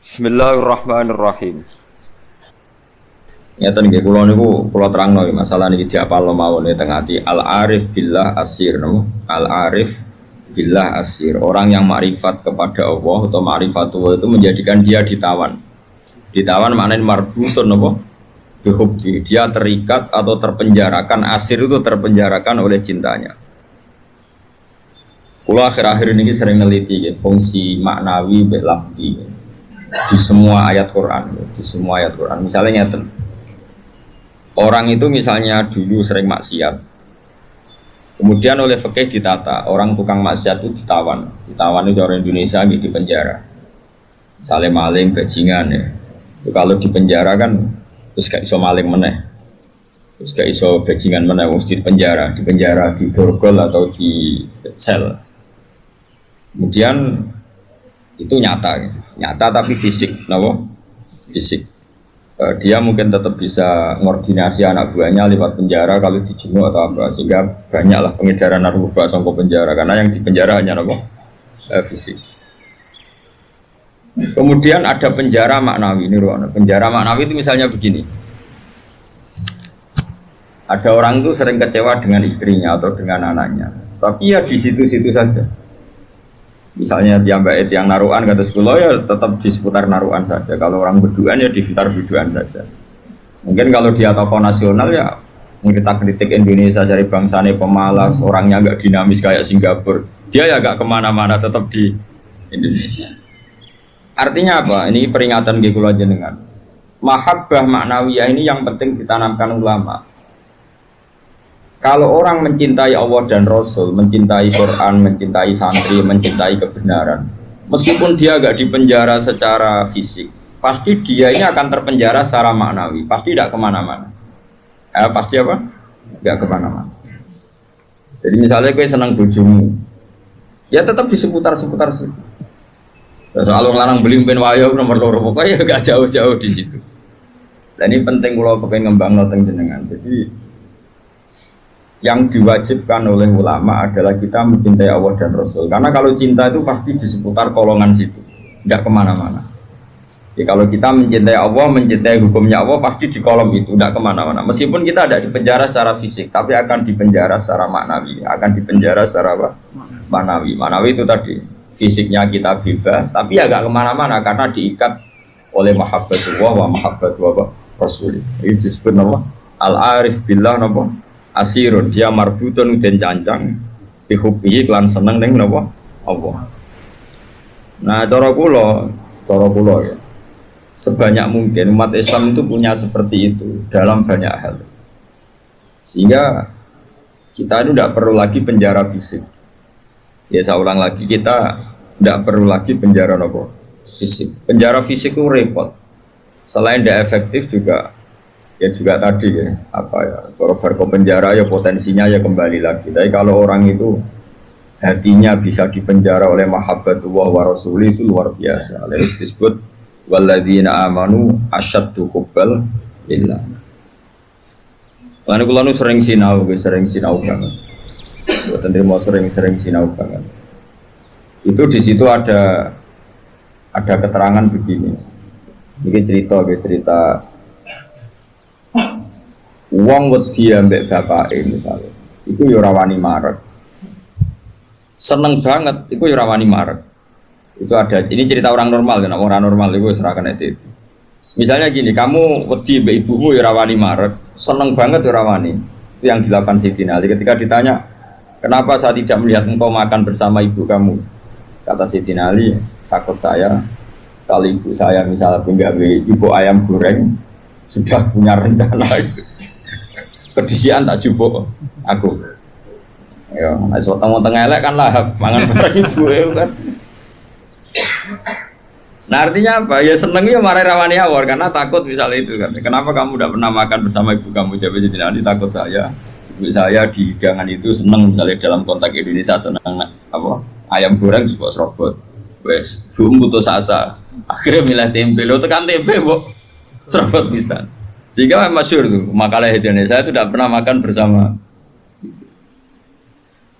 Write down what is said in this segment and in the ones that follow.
Bismillahirrahmanirrahim. Nyata nih, kula terang nih masalah nih diapal mawon nih tengah hati al-arif billah asir, no? Al-arif billah asir. Orang yang makrifat kepada Allah atau makrifatullah itu menjadikan dia ditawan. Ditawan maknanya marbutun, no? Bihubbi. Dia terikat atau terpenjarakan. Asir itu terpenjarakan oleh cintanya. Kulo akhir-akhir ini sering neliti ya, fungsi maknawi belafdi di semua ayat Quran. Di semua ayat Quran. Misalnya nyata. Orang itu misalnya dulu sering maksiat, kemudian oleh fikih ditata, orang tukang maksiat itu ditawan. Ditawan itu orang Indonesia gitu di penjara. Misalnya maling, bajingan ya. Itu kalau di penjara kan terus gak iso maling meneh. Terus gak iso bajingan meneh, mesti di penjara, di borgol atau di sel. Kemudian itu nyata tapi fisik, kenapa? Fisik. Dia mungkin tetap bisa ngordinasi anak buahnya lewat penjara kalau dijenguk atau apa, sehingga banyaklah pengedaran narkoba sampai penjara karena yang di penjara hanya apa? Fisik. Kemudian ada penjara maknawi ini, penjara maknawi itu misalnya begini. Ada orang itu sering kecewa dengan istrinya atau dengan anaknya, tapi ya di situ-situ saja. Misalnya yang naruhan kata sekolah ya tetap di seputar naruhan saja. Kalau orang berduaan ya di sekitar berduaan saja. Mungkin kalau dia tokoh nasional ya kritik Indonesia dari bangsanya pemalas, orangnya agak dinamis kayak Singapura. Dia ya agak kemana-mana tetap di Indonesia. Artinya apa? Ini peringatan gitu aja dengan mahabbah maknawiyah ini yang penting ditanamkan ulama. Kalau orang mencintai Allah dan Rasul, mencintai Quran, mencintai santri, mencintai kebenaran, meskipun dia agak dipenjara secara fisik, pasti dia ini akan terpenjara secara maknawi, pasti tidak kemana-mana. Pasti apa? Tidak kemana-mana. Jadi misalnya gue senang bojomu, ya tetap di seputar-seputar situ. Soal lanang beli ben wayo nomor loro, pokoknya gak jauh-jauh di situ. Dan ini penting kalau pengen ngembang noteng jenengan. Jadi yang diwajibkan oleh ulama adalah kita mencintai Allah dan Rasul. Karena kalau cinta itu pasti di seputar kolongan situ, tidak kemana-mana. Jadi kalau kita mencintai Allah, mencintai hukumnya Allah, pasti di kolom itu, tidak kemana-mana. Meskipun kita tidak dipenjara secara fisik, tapi akan dipenjara secara maknawi, akan dipenjara secara apa? Maknawi. Maknawi itu tadi, fisiknya kita bebas, tapi agak kemana-mana karena diikat oleh mahabbatullah wa mahabbatullah Rasul. Ini disebut nama al-arif billah nama. Asirun, dia marbutun dan cancang dihubungi klan seneng neng napa Allah. Nah cara kula ya, sebanyak mungkin umat Islam itu punya seperti itu dalam banyak hal, sehingga kita itu tidak perlu lagi penjara fisik. Ya saya ulang lagi, kita tidak perlu lagi penjara napa fisik. Penjara fisik itu repot, selain tidak efektif juga. Ya juga tadi ya, apa ya, kalau berko penjara ya potensinya ya kembali lagi. Tapi kalau orang itu hatinya bisa dipenjara oleh mahabbatullah wa rasuli itu luar biasa. Lalu disebut walladzina amanu asyaddu hubbal lillah. Lan kula nu sering sinau banget. Mboten mau sering sinau banget. Itu di situ ada keterangan begini. Ini cerita wong wedi ambek bapake misalnya, iku ya ora wani marek. Seneng banget, iku ya ora wani marek. Itu ada, ini cerita orang normal kan, orang normal itu serahkan itu. Misalnya gini, kamu wedi ambek ibumu ya ora wani marek, seneng banget ya ora wani. Itu yang dilakukan Sayyidina Ali ketika ditanya, kenapa saya tidak melihat engkau makan bersama ibu kamu? Kata Sayyidina Ali, takut saya kalau ibu saya misalnya punya ibu ayam goreng sudah punya rencana itu. Kedisian tak jupuk aku. Ya, nek tengah tengah elek kan lahap mangan bareng ibu kan. Nah artinya apa? Ya seneng ya marai rawani awor karena takut misalnya itu kan. Kenapa kamu tidak pernah makan bersama ibu kamu? Jawab Sayyidina Ali, takut saya. Ibu saya di hidangan itu seneng misalnya dalam konteks Indonesia seneng apa? Ayam goreng juga serobot. Wes, belum putus asa. Akhirnya milih tempe. Lo tekan tempe, bu. Serobot bisa. Sehingga masyhur tuh makalah Indonesia itu tidak pernah makan bersama.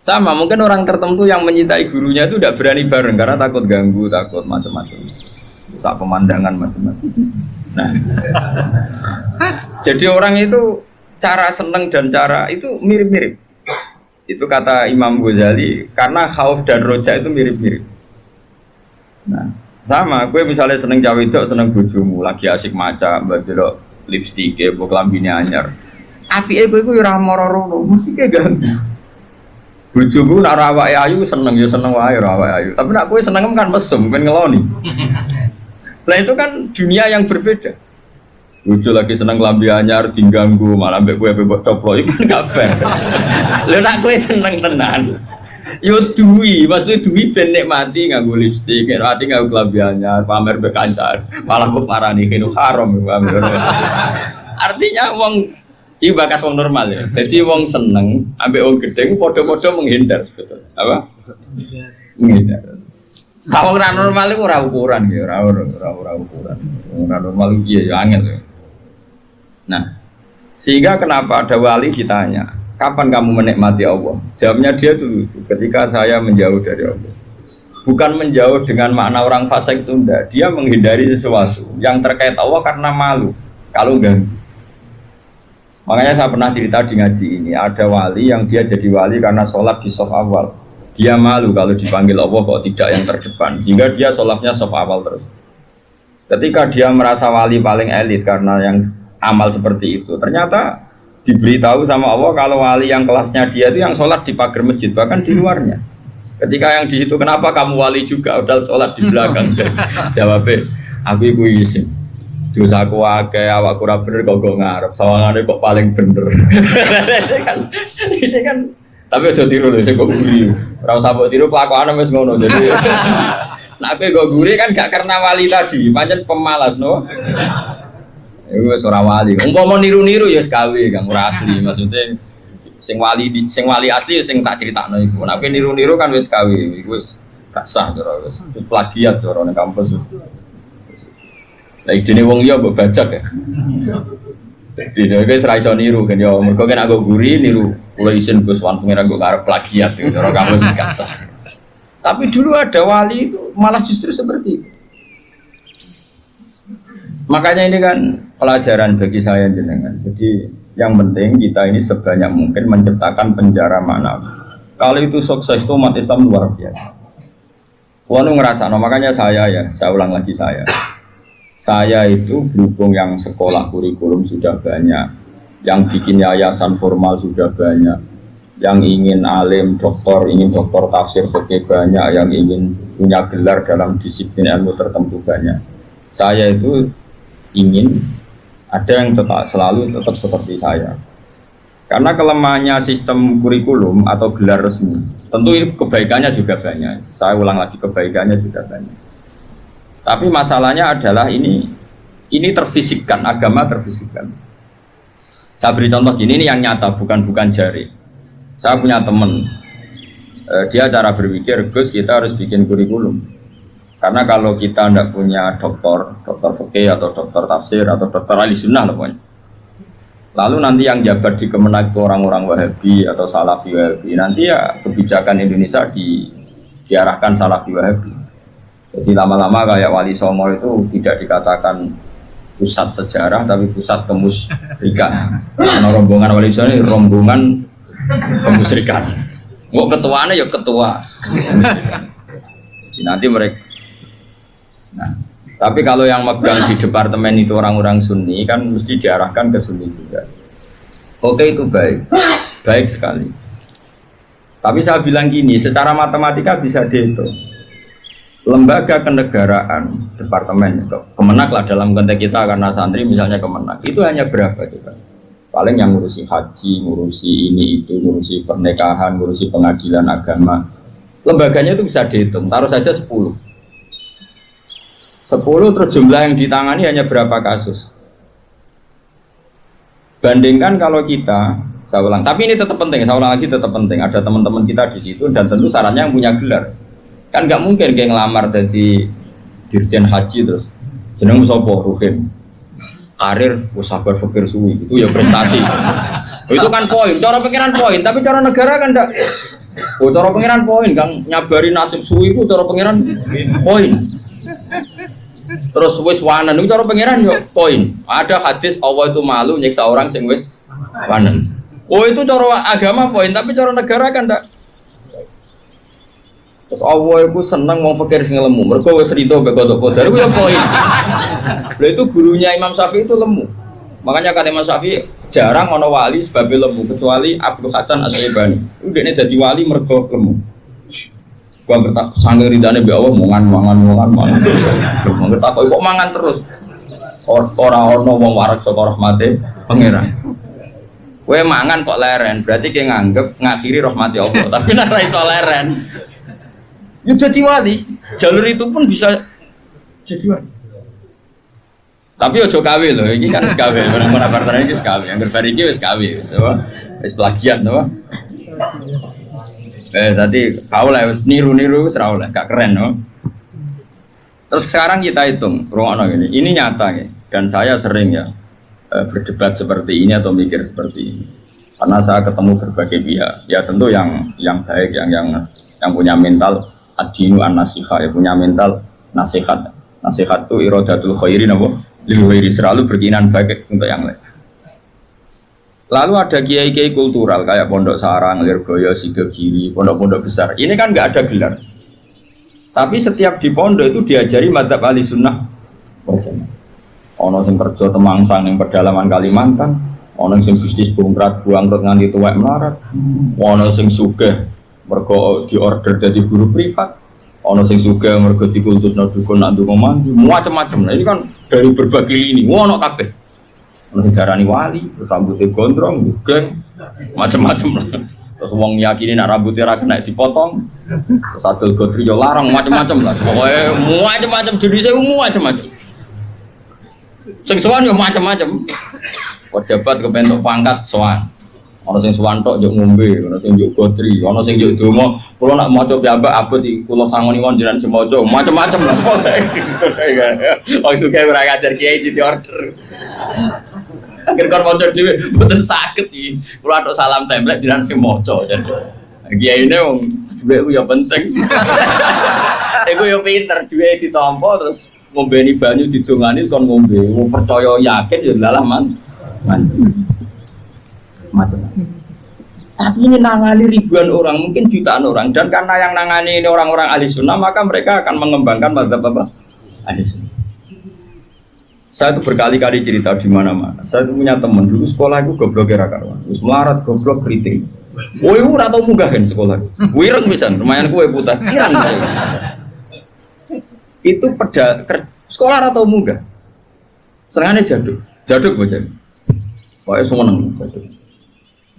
Sama mungkin orang tertentu yang mencintai gurunya itu tidak berani bareng karena takut ganggu, takut macam-macam. sak pemandangan macam-macam. Nah, jadi orang itu cara seneng dan cara itu mirip-mirip. Itu kata Imam Ghazali, karena khauf dan roja itu mirip-mirip. Nah, sama, gue misalnya seneng cawe itu, seneng bojomu, lagi asik maca, mbak lipstick, mbok klambine anyar. Apike kowe iku ora moro-moro, mesti ke ganggu. Bojomu nak awake ayu seneng ya seneng wae ora awake ayu. Tapi nak kowe seneng kan mesum, ben ngeloni. Nah itu kan dunia yang berbeda. Bojo lagi seneng klambi anyar diganggu, malah mbek kowe mbok coplok iku kan gak fair. Lha nak kowe seneng tenan. Yo duwi, maksudnya duwi ben nikmati nganggo lipstik, nikmati nganggo klambi anyar, pamer mbek kancan. Malah kok parani kene haram. Artinya wong iki bakas wong normal ya. Jadi wong seneng ambek wong gedhe padha-padha menghindar sebetulnya. Apa? Menghindar. Wong ora normal iku ora ukuran ya, ora ukuran. Wong ora normal iki ya angel ya. Nah, sehingga kenapa ada wali ditanya, kapan kamu menikmati Allah? Jawabnya dia dulu, ketika saya menjauh dari Allah. Bukan menjauh dengan makna orang fasik itu enggak. Dia menghindari sesuatu yang terkait Allah karena malu. Kalau ganggu. Makanya saya pernah cerita di ngaji ini, ada wali yang dia jadi wali karena sholat di shaf awal. Dia malu kalau dipanggil Allah kok tidak yang terdepan, sehingga dia sholatnya shaf awal terus. Ketika dia merasa wali paling elit karena yang amal seperti itu, ternyata diberitahu sama Allah kalau wali yang kelasnya dia itu yang sholat di pagar masjid, bahkan di luarnya. Ketika yang di situ, kenapa kamu wali juga udah sholat di belakang? Jawabnya, aku ibu izin. Dosa aku akeh, awakku ora bener kok ngarep, sawangane kok paling bener. Ini kan tapi aja tiru lho, kok guri. Ora usah mbok tiru kelakuane wis ngono. Jadi nek kowe kok guri kan gak karena wali tadi, pancen pemalas no. Iku wis ora wali. Umpama niru-niru ya sekawe, Kang, ora asli. Maksudnya sing wali asli sing tak critakno iku. Nek kowe niru-niru kan wis kawe, iku wis gak sah cara wis plagiat cara ning kampus. Lah idene wong liya mbok bajak ya. Jadi saya wis ra iso niru kan ya mergo kan aku guri niru kula isin Gus Wan pengen nggo arep plagiat ya cara kamu wis gak sah. Tapi dulu ada wali itu malah justru seperti itu. Makanya ini kan pelajaran bagi saya jenengan. Jadi yang penting kita ini sebanyak mungkin menciptakan penjara manawi. Kalau itu sukses itu umat Islam luar biasa. Wanu ngerasa, makanya saya ulang lagi saya itu berhubung yang sekolah kurikulum sudah banyak, yang bikin yayasan formal sudah banyak, yang ingin alim, ingin doktor tafsir fikih banyak, yang ingin punya gelar dalam disiplin ilmu tertentu banyak. Saya itu ingin ada yang selalu tetap seperti saya. Karena kelemahannya sistem kurikulum atau gelar resmi, tentu ini kebaikannya juga banyak. Saya ulang lagi, kebaikannya juga banyak. Tapi masalahnya adalah ini terfisikkan, agama terfisikkan. Saya beri contoh gini, ini yang nyata, bukan jari. Saya punya teman, dia cara berpikir, Gus kita harus bikin kurikulum. Karena kalau kita tidak punya dokter fikih atau dokter tafsir atau dokter ahli sunnah pokoknya. Lalu nanti yang jabat di Kemenak itu orang-orang Wahabi atau Salafi Wahabi, nanti ya kebijakan Indonesia diarahkan Salafi Wahabi. Jadi lama-lama kayak Wali Songo itu tidak dikatakan pusat sejarah tapi pusat kemusyrikan. Karena rombongan Wali Songo ini rombongan kemusyrikan. Mau ketuanya ya ketua. Jadi nanti mereka. Nah, tapi kalau yang megang di departemen itu orang-orang Sunni kan mesti diarahkan ke Sunni juga. Oke itu baik sekali. Tapi saya bilang gini, secara matematika bisa dihitung. Lembaga kenegaraan, departemen, Kemenak lah dalam konteks kita karena santri misalnya Kemenak, itu hanya berapa kita? Paling yang ngurusi haji, ngurusi ini itu, ngurusi pernikahan, ngurusi pengadilan agama. Lembaganya itu bisa dihitung, taruh saja 10 terus jumlah yang ditangani hanya berapa kasus. Bandingkan kalau kita, saya ulang, tapi ini tetap penting, saya ulang lagi tetap penting, ada teman-teman kita di situ dan tentu syaratnya yang punya gelar. Kan nggak mungkin kayak ngelamar jadi dirjen haji terus jeneng sopo Rufin karir usabar fakir suwi itu ya prestasi. Itu kan poin, cara pikiran poin, tapi cara negara kan enggak. Cara pikiran poin, Kang nyabari nasib suwi itu cara pikiran poin. Terus wis wanen itu cara pangeran yo poin. Ada hadis Allah itu malu nyiksa orang sing wis wanen. Oh itu cara agama poin, tapi cara negara kan ndak. Terus Allah itu seneng wong fakir sing lemu. Mergo wis rido mbek kodok kodar ku ya poin. Lha itu gurunya Imam Syafi'i itu lemu. Makanya kata Imam Syafi'i jarang ono wali sebab lemu kecuali Abdul Hasan Asy-Syaibani. Itu dekne dadi wali mergo lemu. Gua ngertak sange ridane mbek Allah mangan. Ngertak kok mangan terus. Ora ono wong warak saka rahmate pangeran. Kowe mangan kok leren, berarti kowe nganggep ngakhiri rahmati Allah. Tapi nek ora iso leren, ya jadi wali. Jalur itu pun bisa jadi wali. Tapi ojo kawe lho, ini kan wis kawe. Ora partner iki wis kawe, angger bar iki wis kawe, wis plagiat to. Tadi kau lah wis niru-niru wis ra oleh, gak keren no. Terus sekarang kita hitung, rungokno ini. Ini nyata ya. Dan saya sering ya berdebat seperti ini atau mikir seperti ini karena saya ketemu berbagai pihak ya tentu yang baik yang punya mental ad-dinu an-nasihah ya punya mental nasihat itu iradatul khairin apa lil khairi selalu berkeinginan baik untuk yang lain. Lalu ada kiai-kiai kultural kayak Pondok Sarang, Lirboyo, Sidogiri, pondok-pondok besar ini kan nggak ada gelar tapi setiap di pondok itu diajari madzhab ahli sunnah wal jamaah. Ono sing kerja temangsang ning pedalaman Kalimantan, ono sing bisnis bongkrat buangkrut nganti tuwek melarat, ono sing sugih mergo diorder dadi guru privat, ono sing sugih mergo dikultusno dukun nak ndonga mandi, macam-macam. Nah, ini kan dari berbagai lini, ono kabeh. Ono sing darani wali, terus rambutnya gondrong, geng, macam-macam. Terus wong yakini nak rambutnya ra kena dipotong. Terus adol godri yo larang macam-macam lah. Pokoke macam-macam jenisnya macam-macam. Sing sowan yo macam-macam. Pejabat kepentok pangkat sowan. Ana sing sowan tok yo ngombe, ana sing yo godri, ana sing yo donga. Kula nak maca piyambak abot iki kula sangoni wong jenengan sing maca macam-macam lah. Wong suka ora ngajar kiai di order. Akhir kon maca dhewe mboten saged iki. Kula tok salam template jenengan sing maca. Kiyaine wong dhuwit ku yo penting. Iku yo pinter dhuwit ditampa terus ngombeni banyu didongani kon ngombe, wong percaya yakin ya lalah macam. Tapi ini nangani ribuan orang, mungkin jutaan orang dan karena yang nangani ini orang-orang ahli sunnah maka mereka akan mengembangkan mazhab apa? Ahli sunnah. Saya itu berkali-kali cerita di mana-mana. Saya itu punya teman dulu sekolah itu goblok era karuan, terus melarat goblok kritik. Woi ora tau munggahin sekolah. Wireng pisan, lumayan kue putih. Irang. Itu sekolah atau muda serangannya jaduk bocah pokoknya semeneng jaduk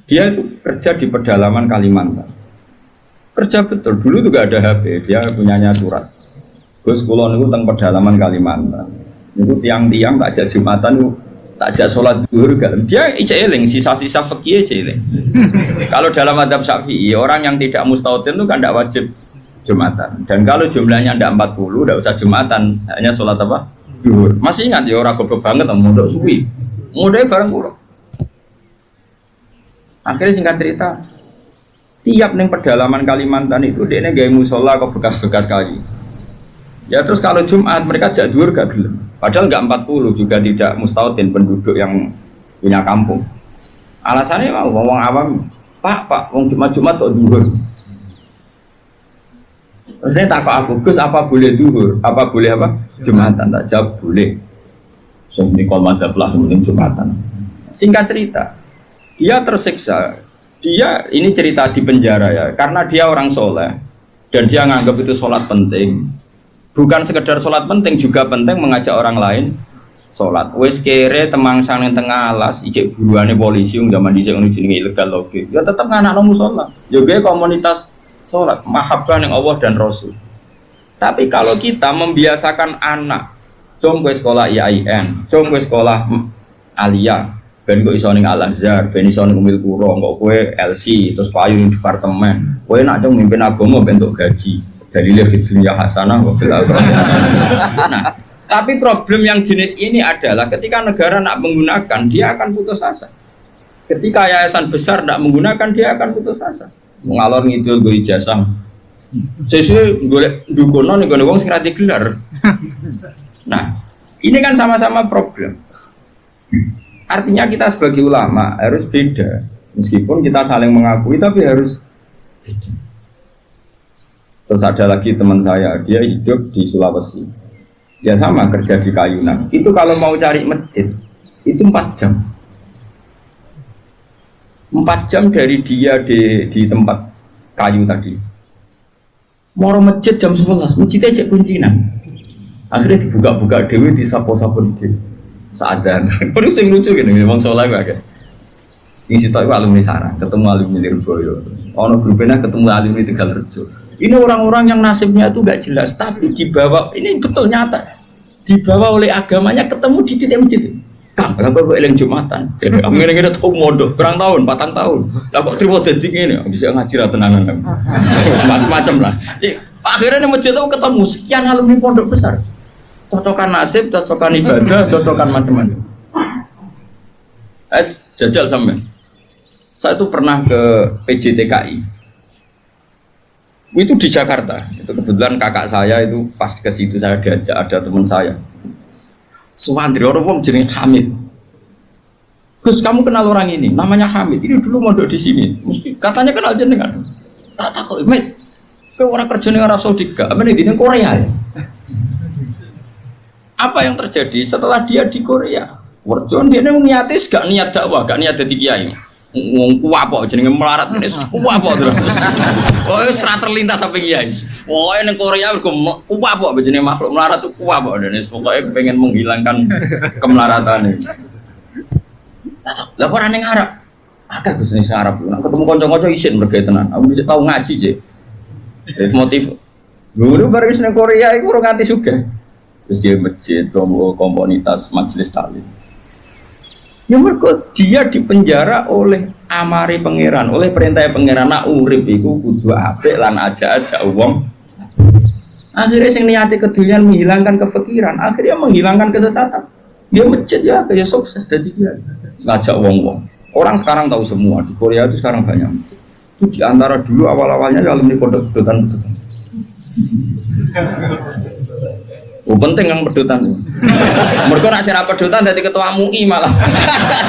dia itu kerja di pedalaman Kalimantan kerja betul dulu juga ada HP dia punyanya surat Gus kulon itu teng pedalaman Kalimantan itu tiang-tiang tak ajak Jumatan itu tak ajak sholat zuhur dia eling sisa-sisa fikih eling. Kalau dalam madzhab Syafi'i orang yang tidak mustautin itu kan tidak wajib Jumatan. Dan kalau jumlahnya tidak 40, tidak usah Jumatan, hanya sholat apa? Zuhur. Masih ingat ya orang goblok banget mondok suwi. Mondoknya bareng pulau. Akhirnya singkat cerita, tiap neng pedalaman Kalimantan itu dia gaya musola kok bekas-bekas kali. Ya terus kalau Jumat mereka jak zuhur gak gelem. Padahal nggak 40 juga tidak mustautin penduduk yang punya kampung. Alasannya mau ngomong awam, Pak, wong Jumat kok zuhur. Terus saya takut aku, Gus apa boleh duhur, apa boleh apa? Jumatan, tak jawab boleh. Semua madzhab lah sementing Jumatan. Singkat cerita, dia tersiksa. Dia ini cerita di penjara ya, karena dia orang soleh dan dia nganggap itu sholat penting. Bukan sekedar sholat penting, juga penting mengajak orang lain sholat. Wes kere temangsang yang tengah alas, ijek buruannya polisi, zaman dijek jenenge ilegal logik. Ya tetap nganak nomu sholat. Juga komunitas sholat, mahabbah yang Allah dan Rasul. Tapi kalau kita membiasakan anak, jom gue sekolah IAIN, jom gue sekolah Alia, ben gue iso ning Al-Azhar, ben iso ning Umil Qura, kok gue LC, terus payung departemen, gue nak dong mimpin agama bentuk gaji, dalile fid dunya hasanah wa fil akhirati hasanah. Nah, tapi problem yang jenis ini adalah ketika negara nak menggunakan, dia akan putus asa. Ketika yayasan besar nak menggunakan, dia akan putus asa. Mengalor ngidul gue ijazah. Sesuai gue dukono nih gue wong sing ra digelar. Nah, ini kan sama-sama problem. Artinya kita sebagai ulama harus beda. Meskipun kita saling mengakui, tapi harus beda. Terus ada lagi teman saya, dia hidup di Sulawesi. Dia sama kerja di Kayunan. Itu kalau mau cari masjid, itu 4 jam. 4 jam dari dia di tempat kayu tadi. Mau masjid jam 11, masjidnya cek kuncinan. Akhirnya dibuka-buka dewi, disapo-sapo dewi. Seadan. Terus yang lucu gini, memang soalnya gue kayak. Sing sitok itu alumni Sarang, ketemu alumni Lirboyo. Ono grupnya ketemu alumni Tegalrejo. Ini orang-orang yang nasibnya itu gak jelas, tapi dibawa, ini betul nyata. Dibawa oleh agamanya ketemu di titik masjid. Kang, kenapa eling Jumatan? Jadi kami ini kita tahu mondok, berang tahun, 4 tahun. Lah kok terima detik ini, bisa ngaji lah tenangan kan. Macam-macam lah. Akhirnya di masjid itu ketemu sekian alumni pondok besar. Cocokan nasib, cocokan ibadah, cocokan macam-macam. Jajal sampai. Saya itu pernah ke PJTKI. Itu di Jakarta. Itu kebetulan kakak saya itu pas ke situ saya diajak, ada teman saya. Suwandri orang wong jeneng Hamid. Gus, kamu kenal orang ini? Namanya Hamid. Ini dulu mondok di sini. Mesti katanya kenal jenengan. Tak kok, Mit. Kowe ora kerja ning Arab Saudi gak? Apa ning Korea ya? Apa yang terjadi setelah dia di Korea? Werjon dia niate gak niat dakwah, gak niat dadi kiai. Wong kuwapok jenenge melarat ini kuwapok terus. Oh, wis ra terlintas sampe kiai. Pokoke ning Korea kuwapok jenenge makhluk melarat tuh kuwapok dene pokoke pengen menghilangkan kemelaratan ini. Lah kok ora ning Arab? Akeh Gus ning Arab. Nek ketemu kanca-kanca isin mergo tenan. Aku bisa tau ngaji, Cek. Motif. Dulu bareng ning Korea iku ora nganti sugih. Terus dia masjid, komunitas majelis taklim. Ya mergo dia dipenjara oleh amari pangeran, oleh perintah pangeran. Nak urip iku kudu apik lan aja-aja wong. Akhirnya sing niate kedunya menghilangkan kefikiran, akhirnya menghilangkan kesesatan. Dia masjid ya, kayak sukses dari dia. Ngajak wong-wong. Orang sekarang tahu semua di Korea itu sekarang banyak masjid. Itu di antara dulu awal-awalnya alumni pondok pedotan. Oh, penting yang pedotan. Mereka nak sira pedotan dadi ketua MUI malah.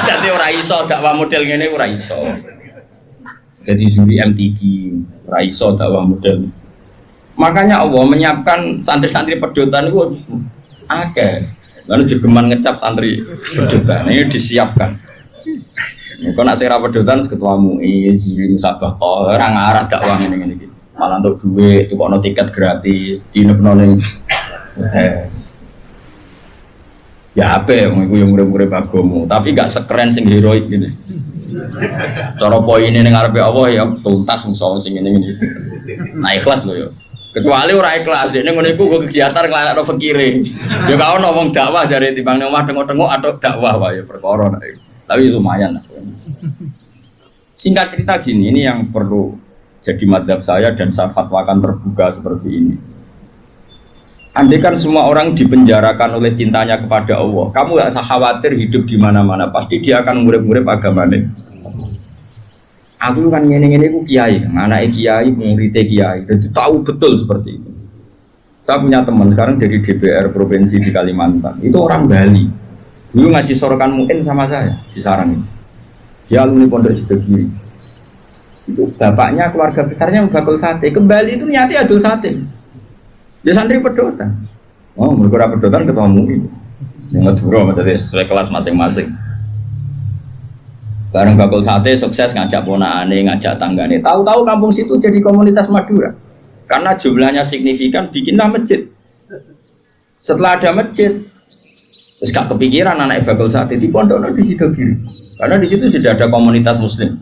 Dadi ora iso dakwah model ngene ora iso. Jadi juri MTQ ora iso dakwah model. Makanya Allah menyiapkan santri-santri pedotan itu akeh. Lalu jegeman ngecap santri pedotan ini disiapkan. Mereka nak sira pedotan ketua MUI, juri musabaqah, ora ngarah dakwah ngene-ngene iki. Malah untuk duit, tukokno tiket gratis, dinepno ning ya apa yang murid-murid bagomu, tapi gak sekeren sing heroik gini. Cara poin ini ngarepe Allah ya tuntas musuh sing ini. Nah ikhlas loh ya. Kecuali ora ikhlas, dia ngono iku kegiatan nglakokno fikire. Ya gak ono wong dakwah jare timbang ning omah tengok-tengok atau dakwah wae perkara nek. Tapi lumayan lah. Singkat cerita gini, ini yang perlu jadi madhab saya dan saya fatwakan terbuka seperti ini. Andai kan semua orang dipenjarakan oleh cintanya kepada Allah, kamu gak usah khawatir hidup di mana-mana, pasti dia akan ngurip-ngurip agamanya. Aku kan ngene-ngene ku kiai, anaknya kiai, muridnya kiai, jadi tahu betul seperti itu. Saya punya teman sekarang jadi DPR provinsi di Kalimantan, itu orang Bali. Dulu ngaji sorokan mungkin sama saya di Sarang ini. Dia alumni Pondok Sidogiri. Itu bapaknya keluarga besarnya bakul sate, kembali itu nyati adul sate. Dia santri pedotan. Oh, mereka pedotan ketemu yang ngeduro maksudnya sesuai kelas masing-masing. Bareng bakul sate sukses ngajak ponakane, ngajak tanggane. Tahu-tahu kampung situ jadi komunitas Madura. Karena jumlahnya signifikan, bikinlah masjid. Setelah ada masjid, terus gak kepikiran anak bakul sate di pondok di Sidogiri. Karena di situ sudah ada komunitas Muslim.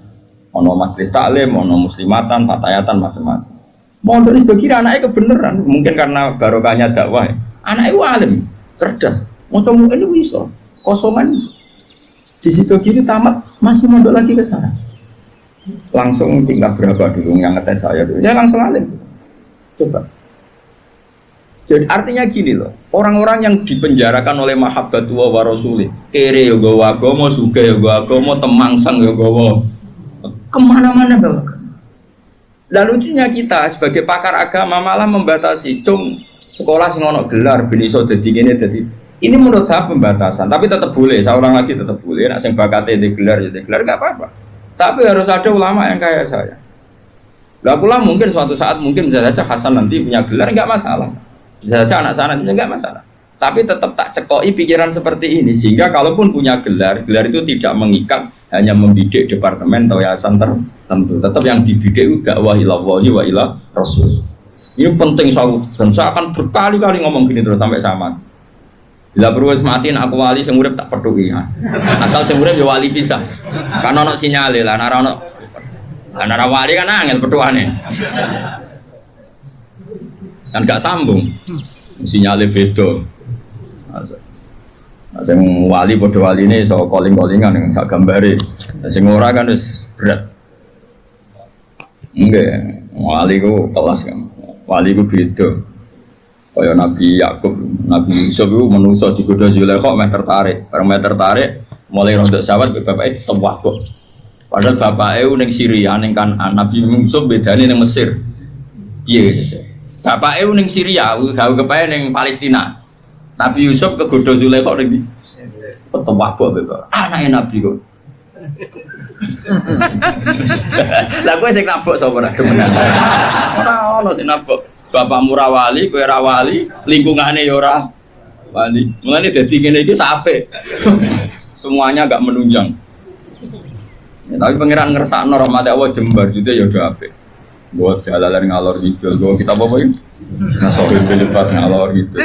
Ono majelis taklim, ono muslimatan, fatayatan, macam-macam. Mondok itu kira anaknya kebenaran, mungkin karena barokahnya dakwah. Anaknya itu alim, cerdas. Macam mungkin itu bisa, kosongan bisa. Di situ kiri tamat masih mondok lagi ke sana. Langsung tingkat berapa dulu yang ngetes saya dulu? Ya langsung alim. Coba. Jadi artinya gini loh, orang-orang yang dipenjarakan oleh mahabbatu wa rasuli, kere yo gawa agama, suga yo gawa agama, temangsang yo gawa. Kemana-mana bawa. Lalu lucunya kita sebagai pakar agama malah membatasi, cung Sekolah sing ono gelar ben iso dadi ngene dadi. Ini menurut saya pembatasan, tapi tetap boleh. Saya ulang lagi tetap boleh. Nek sing bakate di gelar ya di gelar enggak apa-apa. Tapi harus ada ulama yang kayak saya. Lah pula mungkin suatu saat mungkin bisa saja Hasan nanti punya gelar enggak masalah. Bisa saja anak saya nanti enggak masalah. Tapi tetap tak cekoi pikiran seperti ini sehingga kalaupun punya gelar, gelar itu tidak mengikat hanya membidik departemen atau yayasan tertentu. Tetap yang dibidik itu dakwah ilallah wa ila rasul. Ini penting dan saya akan berkali-kali ngomong gini terus sampai saya mati. Bila perlu mati aku wali sing urip tak peduli ya. Asal sing urip ya wali bisa. Kan ono sinyale lah nek ono ana wali kan angel petuane. Kan gak sambung. Sinyale beda. Sing wali padha waline iso calling-callingan ning sak gambare. Sing ora kan wis berat. Nggih, wali ku kelas kan. Wali ku beda. Kaya Nabi Yakub, Nabi Yusuf itu manusia digoda Zulaikha meh tertarik. Bareng meh tertarik, mulai rontok sawat bapake tewakuk. Padahal bapake ning Syria ning Kanaan, Nabi Yusuf bedane ning Mesir. Piye? Bapake ning Syria, gawe kepae ning Palestina. Nabi Yusuf kegoda Zulaikha ning tewakuk bapak. Anake Nabi kok. Lah kowe sing nabok sapa ra demenan. Ora ono sing nabok. Bapakmu ra wali, kowe ra wali, lingkungane ya ora wali. Mulane dadi ngene iki sampe. Semuanya enggak menunjang. Ya, tapi pangeran ngersakno rahmat Allah jembar jute ya udah apik. Buat jalalan ngalor gitu, gua kita apa ini? Nasohin belipat ngalor gitu.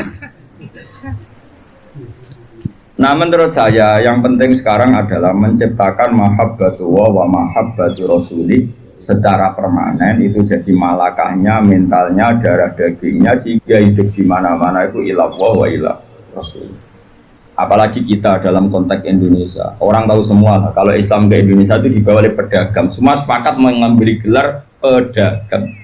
Nah menurut saya yang penting sekarang adalah menciptakan mahabbatullah wa mahabbatu rasuli secara permanen itu jadi malakahnya, mentalnya, darah dagingnya sehingga hidup di mana-mana itu ilallah wa ilah rasul. Apalagi kita dalam konteks Indonesia, orang tahu semua lah, kalau Islam ke Indonesia itu dibawa oleh pedagang, semua sepakat mengambil gelar pedagang.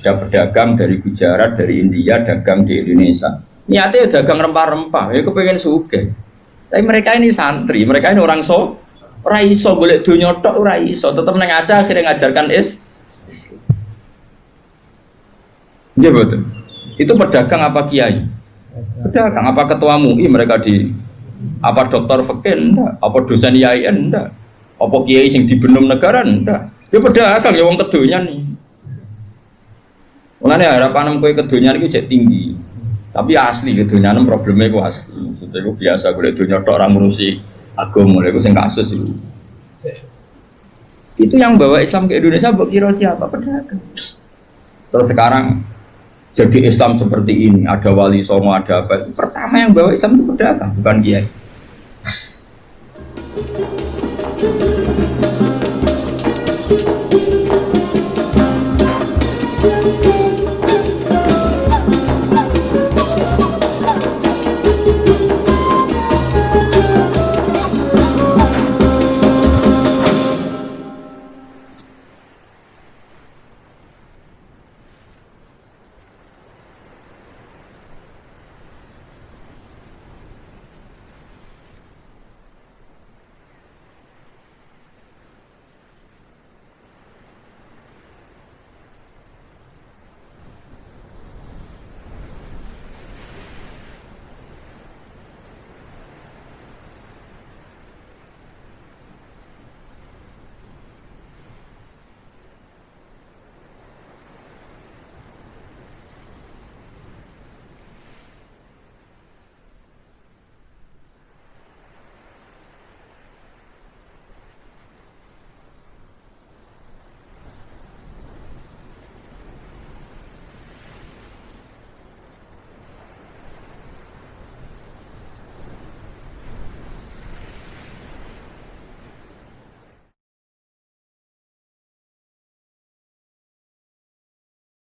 Ada pedagang dari Gujarat, dari India, dagang di Indonesia. Niatnya dagang rempah-rempah, ya kepengen sugih. Tapi mereka ini santri, mereka ini orang ora iso golek donya tok ora iso, tetep nang aja akhirnya ngajarkan Islam. Nggih betul. Itu pedagang apa kiai? Pedagang apa ketua MUI mereka di apa dokter fikih ndak, apa dosen IAIN ndak, apa kiai sing dibenum negara ndak. Ya pedagang ya wong kedonyan nih. Mulane harapan kowe kedonyan iki jek tinggi. Tapi asli kedonyan probleme ku asli. Maksudnya ku biasa golek donya tok ora ngurusi agama, itu sing kasus itu. Itu yang bawa Islam ke Indonesia mbok kira siapa? Pedagang. Terus sekarang jadi Islam seperti ini, ada wali songo, ada apa? Pertama yang bawa Islam itu pedagang, bukan kiai.